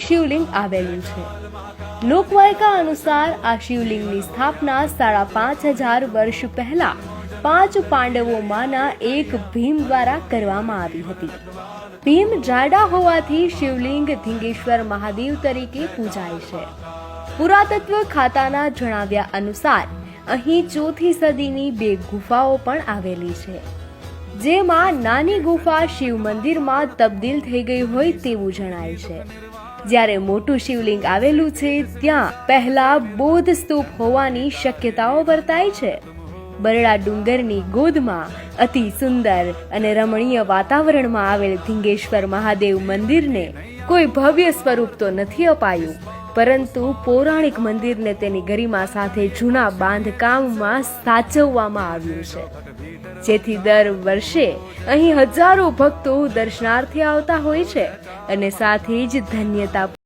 શિવલિંગ આવેલું છે। લોકવાયકા અનુસાર આ શિવલિંગની સ્થાપના 5,500 વર્ષ પહેલા 5 પાંડવોમાંના એક ભીમ દ્વારા કરવામાં આવી હતી। ભીમ જાડા હોવાથી શિવલિંગ ધીંગેશ્વર મહાદેવ તરીકે પૂજાય છે। પુરાતત્વ ખાતાના જણાવ્યા અનુસાર અહીં 4થી સદીની 2 ગુફાઓ પણ આવેલી છે, જેમાં નાની ગુફા શિવ મંદિરમાં તબદીલ થઈ ગઈ હોય તેવું જણાય છે, જ્યારે મોટું શિવલિંગ આવેલું છે ત્યાં પહેલા બૌદ્ધ સ્તૂપ હોવાની શક્યતાઓ વર્તાય છે। બરડા ડુંગરની ગોદમાં અતિ સુંદર અને રમણીય વાતાવરણમાં આવેલ ધીંગેશ્વર મહાદેવ મંદિરને કોઈ ભવ્ય સ્વરૂપ તો નથી અપાયું, પરંતુ પૌરાણિક મંદિરને તેની ગરિમા સાથે જૂના બાંધકામમાં સાચવવામાં આવ્યું છે, જેથી દર વર્ષે અહીં હજારો ભક્તો દર્શનાર્થે આવતા હોય છે અને સાથે જ ધન્યતા